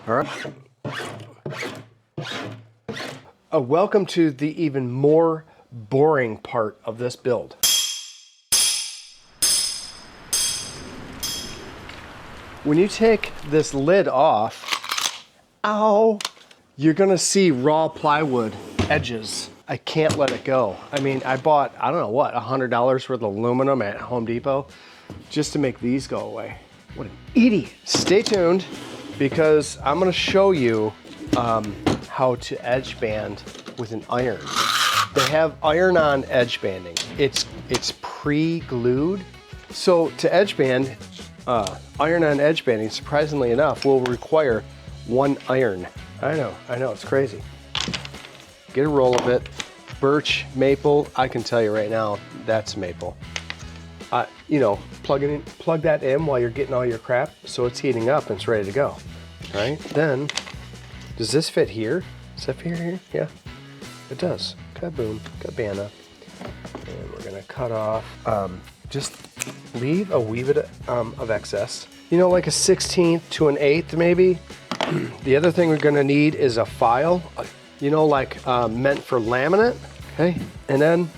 All right. Welcome to the even more boring part of this build. When you take this lid off, ow, you're gonna see raw plywood edges. I can't let it go. I mean, I bought, I don't know what, $100 worth of aluminum at Home Depot just to make these go away. What an idiot. Stay tuned because I'm gonna show you how to edge band with an iron. They have iron-on edge banding. It's pre-glued. So to edge band, iron-on edge banding, surprisingly enough, will require one iron. I know, it's crazy. Get a roll of it. Birch, maple, I can tell you right now, that's maple. You know, plug that in while you're getting all your crap so it's heating up and it's ready to go. All right, then, does this fit here? Does that fit here? Yeah, it does. Kaboom, cabana. And we're gonna cut off, just leave a wee bit of excess. You know, like a 16th to an 1/8 maybe. The other thing we're gonna need is a file, you know, like meant for laminate, okay? And then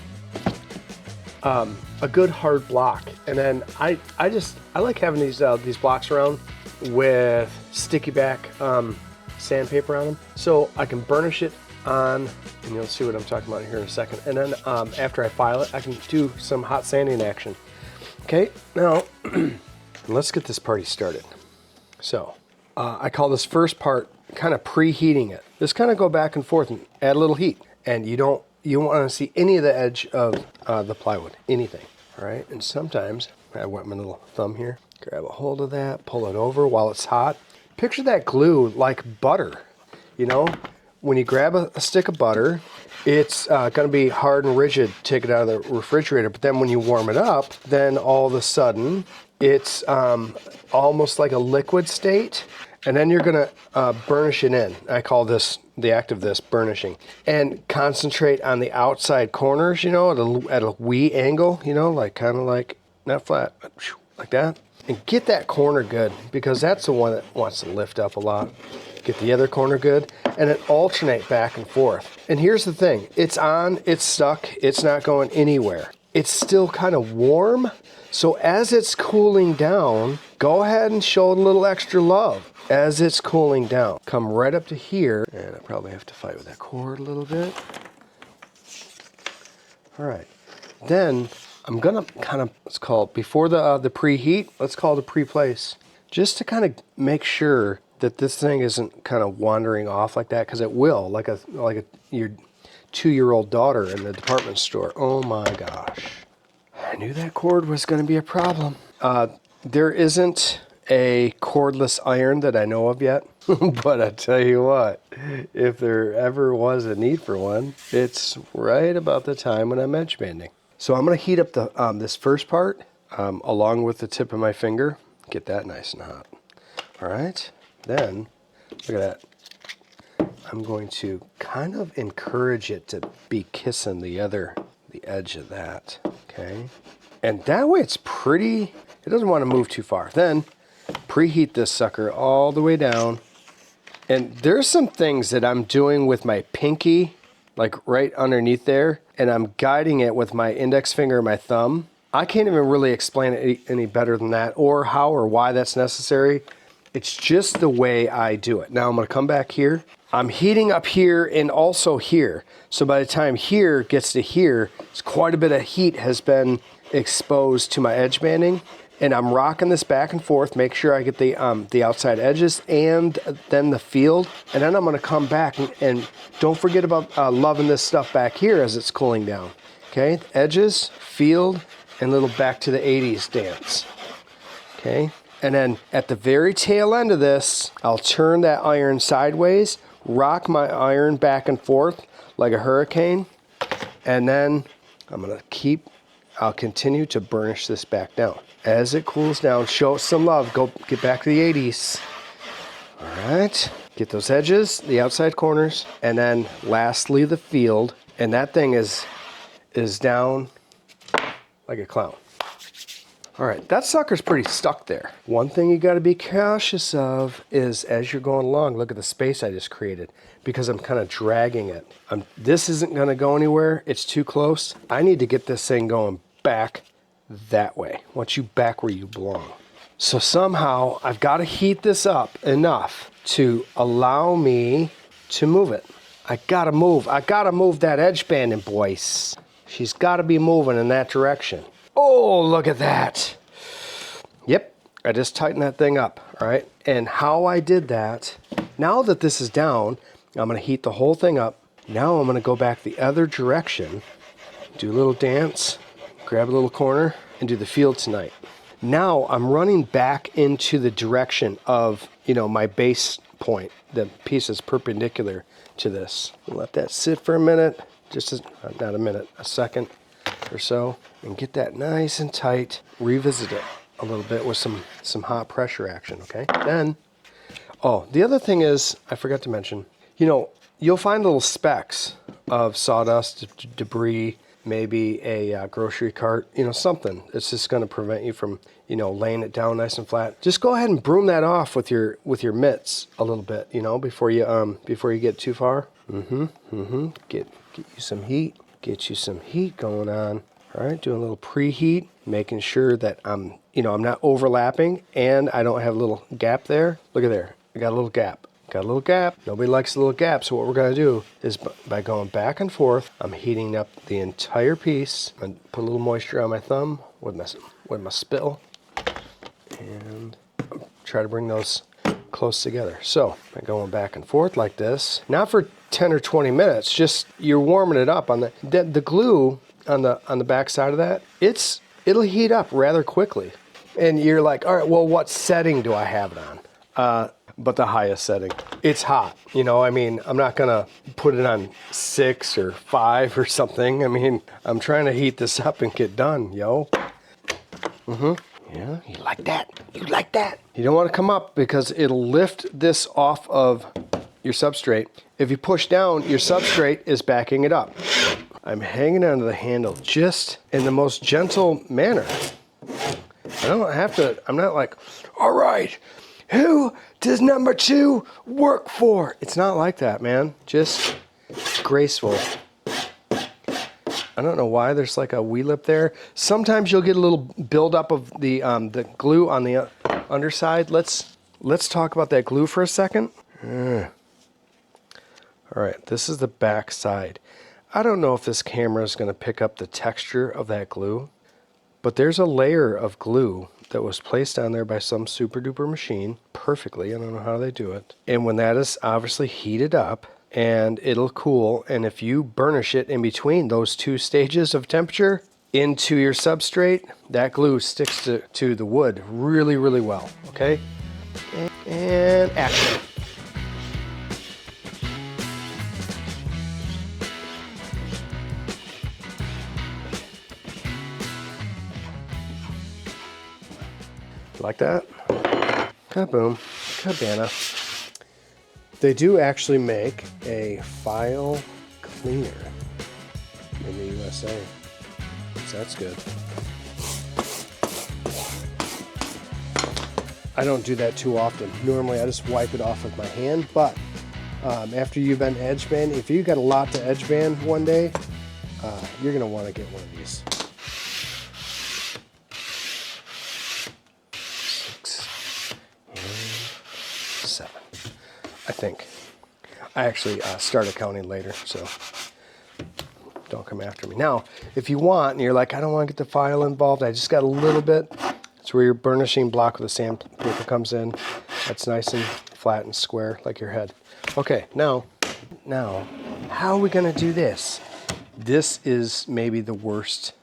a good hard block. And then I like having these blocks around with sticky back sandpaper on them, so I can burnish it on, and you'll see what I'm talking about here in a second. And then after I file it, I can do some hot sanding action. Okay, now let's get this party started. So I call this first part kind of preheating it. Just kind of go back and forth and add a little heat, and you don't want to see any of the edge of the plywood, anything. All right, and sometimes I wet my little thumb here, grab a hold of that, pull it over while it's hot. Picture that glue like butter. You know, when you grab a stick of butter, it's going to be hard and rigid, take it out of the refrigerator, but then when you warm it up, then all of a sudden it's almost like a liquid state, and then you're going to burnish it in. I call this, the act of this, burnishing, and concentrate on the outside corners, you know, at a wee angle, you know, like kind of like, not flat, but like that. And get that corner good, because that's the one that wants to lift up a lot. Get the other corner good, and then alternate back and forth. And here's the thing, it's on, it's stuck, it's not going anywhere. It's still kind of warm, so as it's cooling down, go ahead and show it a little extra love as it's cooling down. Come right up to here, and I probably have to fight with that cord a little bit. All right, then I'm gonna kind of, let's call it, before the preheat, let's call it a pre-place, just to kind of make sure that this thing isn't kind of wandering off like that, because it will, like your 2-year-old daughter in the department store. Oh my gosh. I knew that cord was going to be a problem. There isn't a cordless iron that I know of yet, but I tell you what, if there ever was a need for one, it's right about the time when I'm edge banding. So I'm going to heat up the this first part along with the tip of my finger. Get that nice and hot. All right. Then, look at that. I'm going to kind of encourage it to be kissing the edge of that, okay? And that way it's pretty, it doesn't want to move too far. Then, preheat this sucker all the way down. And there's some things that I'm doing with my pinky, like right underneath there, and I'm guiding it with my index finger and my thumb. I can't even really explain it any better than that, or how or why that's necessary. It's just the way I do it. Now I'm going to come back here. I'm heating up here and also here. So by the time here gets to here, it's quite a bit of heat has been exposed to my edge banding. And I'm rocking this back and forth, make sure I get the outside edges and then the field. And then I'm going to come back and don't forget about loving this stuff back here as it's cooling down. Okay, edges, field, and little back to the 80s dance. Okay. And then at the very tail end of this, I'll turn that iron sideways, rock my iron back and forth like a hurricane, and then I'll continue to burnish this back down. As it cools down, show it some love, go get back to the 80s. All right, get those edges, the outside corners, and then lastly the field, and that thing is down like a clown. All right, that sucker's pretty stuck there. One thing you gotta be cautious of is as you're going along, look at the space I just created because I'm kind of dragging it. This isn't gonna go anywhere, it's too close. I need to get this thing going back that way. I want you back where you belong. So somehow I've gotta heat this up enough to allow me to move it. I gotta move that edge banding, boys. She's gotta be moving in that direction. Oh, look at that. Yep, I just tightened that thing up, all right? And how I did that, now that this is down, I'm gonna heat the whole thing up. Now I'm gonna go back the other direction, do a little dance, grab a little corner, and do the field tonight. Now I'm running back into the direction of, my base point. The piece is perpendicular to this. Let that sit for a minute, not a minute, a second or so, and get that nice and tight. Revisit it a little bit with some hot pressure action, okay? Then, the other thing is, I forgot to mention, you'll find little specks of sawdust, debris, maybe a grocery cart, something. It's just gonna prevent you from, laying it down nice and flat. Just go ahead and broom that off with your mitts a little bit, before you get too far. Get you some heat. Get you some heat going on. All right, doing a little preheat, making sure that I'm not overlapping and I don't have a little gap there. Look at there, I got a little gap. Nobody likes a little gap, so what we're gonna do is by going back and forth, I'm heating up the entire piece. I put a little moisture on my thumb with my spittle and try to bring those close together. So by going back and forth like this, not for 10 or 20 minutes, just you're warming it up on the glue on the back side of that. It'll heat up rather quickly. And you're like, all right, well, what setting do I have it on? But the highest setting. It's hot, I'm not gonna put it on 6 or 5 or something. I'm trying to heat this up and get done, yo. Yeah, you like that? You don't want to come up because it'll lift this off of your substrate. If you push down, your substrate is backing it up. I'm hanging onto the handle just in the most gentle manner. I'm not like, all right, who does number 2 work for? It's not like that, man. Just graceful. I don't know why there's like a wee lip there. Sometimes you'll get a little buildup of the glue on the underside. Let's talk about that glue for a second. All right, this is the back side. I don't know if this camera is going to pick up the texture of that glue, but there's a layer of glue that was placed on there by some super duper machine perfectly. I don't know how they do it. And when that is obviously heated up, and it'll cool, and if you burnish it in between those 2 stages of temperature into your substrate, that glue sticks to the wood really, really well, okay? And action. Like that? Kaboom, cabana. They do actually make a file cleaner in the USA, so that's good. I don't do that too often. Normally I just wipe it off with my hand, but after you've been edge band, if you got a lot to edge band one day, you're gonna want to get one of these. 6 and 7. I think. I actually started counting later, so don't come after me. Now, if you want, and you're like, I don't want to get the file involved, I just got a little bit. It's where your burnishing block with the sandpaper comes in. That's nice and flat and square, like your head. Okay, now, how are we gonna do this? This is maybe the worst.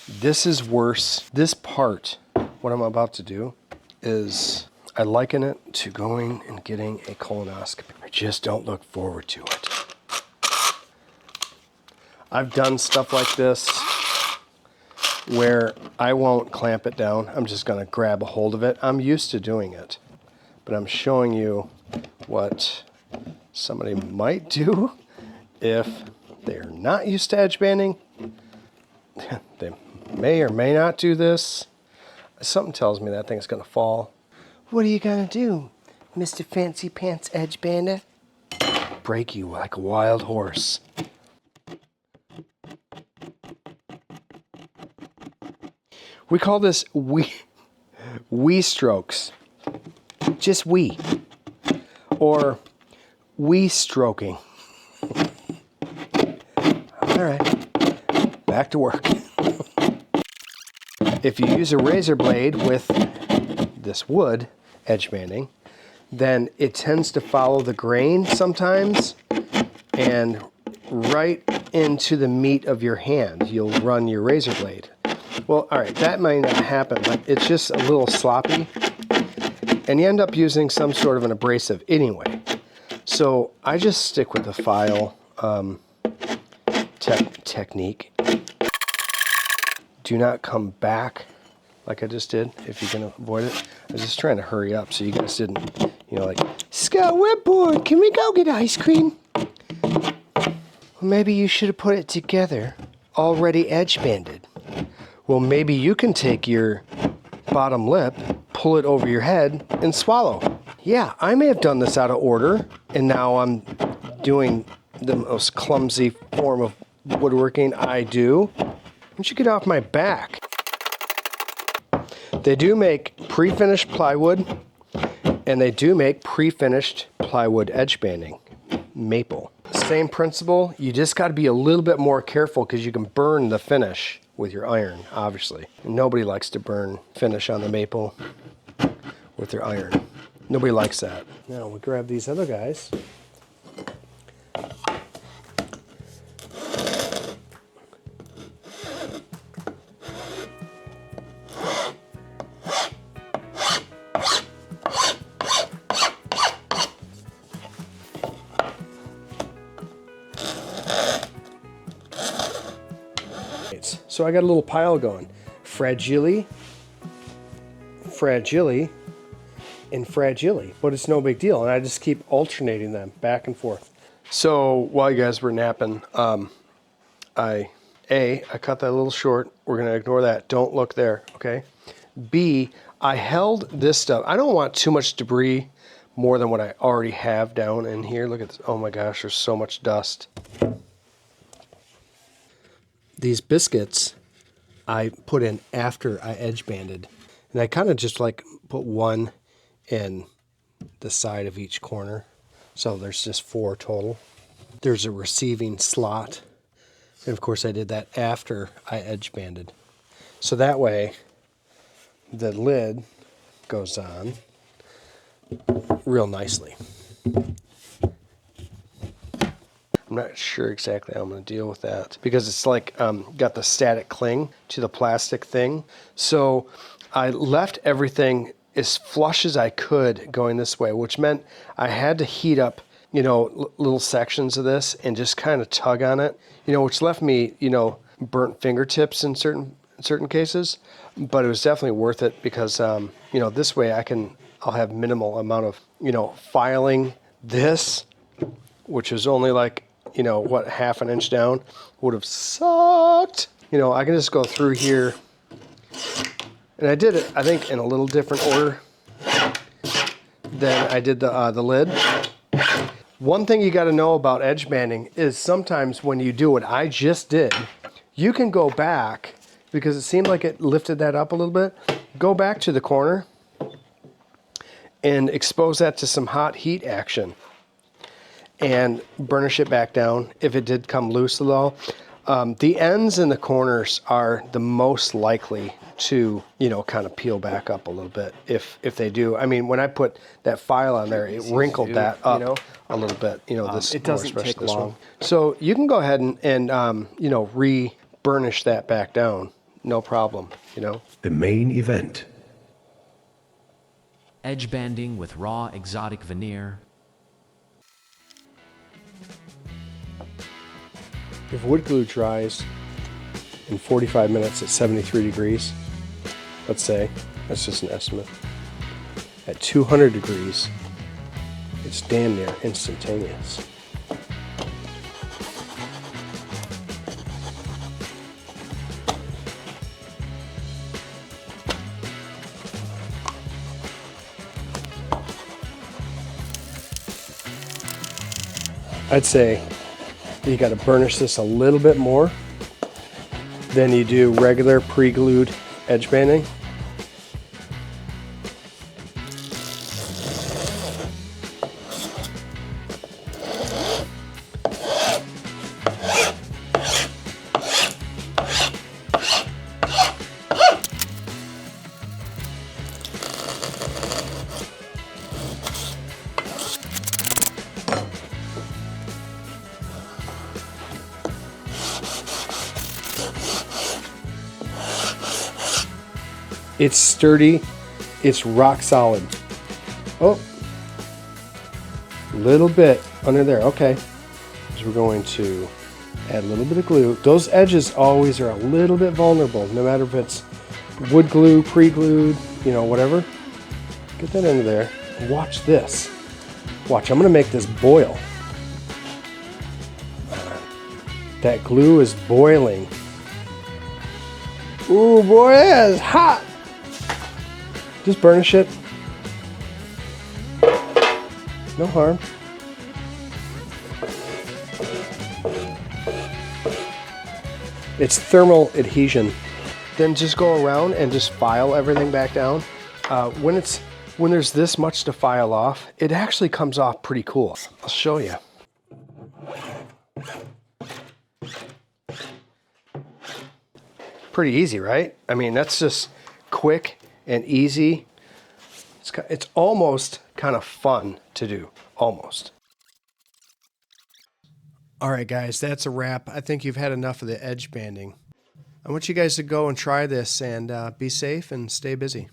This is worse. This part, what I'm about to do, is I liken it to going and getting a colonoscopy. I just don't look forward to it. I've done stuff like this where I won't clamp it down. I'm just gonna grab a hold of it. I'm used to doing it, but I'm showing you what somebody might do if they're not used to edge banding. They may or may not do this. something tells me that thing's gonna fall. What are you gonna do, Mr. Fancy Pants Edge Bander? Break you like a wild horse. We call this wee strokes. Just wee. Or wee stroking. All right, back to work. If you use a razor blade with this wood edge banding, then it tends to follow the grain sometimes, and right into the meat of your hand, you'll run your razor blade. Well, all right, that might not happen, but it's just a little sloppy, and you end up using some sort of an abrasive anyway. So I just stick with the file technique. Do not come back like I just did if you can avoid it. I was just trying to hurry up so you guys didn't, like, Scott, we're bored. Can we go get ice cream? Well, maybe you should have put it together, already edge banded. Well, maybe you can take your bottom lip, pull it over your head, and swallow. Yeah, I may have done this out of order, and now I'm doing the most clumsy form of woodworking I do. Why don't you get off my back? They do make pre-finished plywood, and they do make pre-finished plywood edge banding, maple. Same principle, you just got to be a little bit more careful because you can burn the finish with your iron, obviously. Nobody likes to burn finish on the maple with their iron. Nobody likes that. Now we grab these other guys. So I got a little pile going. Fragile, and fragile, but it's no big deal. And I just keep alternating them back and forth. So while you guys were napping, I cut that a little short. We're gonna ignore that. Don't look there, okay? B, I held this stuff. I don't want too much debris more than what I already have down in here. Look at this. Oh my gosh, there's so much dust. These biscuits I put in after I edge banded, and I kind of just like put one in the side of each corner, so there's just 4 total. There's a receiving slot, and of course I did that after I edge banded, so that way the lid goes on real nicely. I'm not sure exactly how I'm going to deal with that because it's like got the static cling to the plastic thing. So I left everything as flush as I could going this way, which meant I had to heat up, little sections of this and just kind of tug on it, which left me, burnt fingertips in certain cases. But it was definitely worth it because, this way I'll have minimal amount of, filing this, which is only like, half an inch down, would have sucked. I can just go through here. And I did it, I think, in a little different order than I did the lid. One thing you got to know about edge banding is sometimes when you do what I just did, you can go back, because it seemed like it lifted that up a little bit. Go back to the corner and expose that to some hot heat action and burnish it back down if it did come loose at all. The ends and the corners are the most likely to, kind of peel back up a little bit if they do. I mean, when I put that file on there, it wrinkled that up a little bit, this, it doesn't take this long. one. So you can go ahead and re-burnish that back down. No problem, The main event. Edge banding with raw exotic veneer. If wood glue dries in 45 minutes at 73 degrees, let's say, that's just an estimate, at 200 degrees, it's damn near instantaneous. I'd say you got to burnish this a little bit more than you do regular pre-glued edge banding. It's sturdy, it's rock solid. Oh, little bit under there, okay. So we're going to add a little bit of glue. Those edges always are a little bit vulnerable, no matter if it's wood glue, pre-glued, you know, whatever. Get that into there. Watch this. Watch, I'm gonna make this boil. That glue is boiling. Ooh, boy, that is hot. Just burnish it. No harm. It's thermal adhesion. Then just go around and just file everything back down. When there's this much to file off, it actually comes off pretty cool. I'll show you. Pretty easy, right? I mean, that's just quick and easy. It's almost kind of fun to do, almost. All right, guys, that's a wrap. I think you've had enough of the edge banding. I want you guys to go and try this and be safe and stay busy.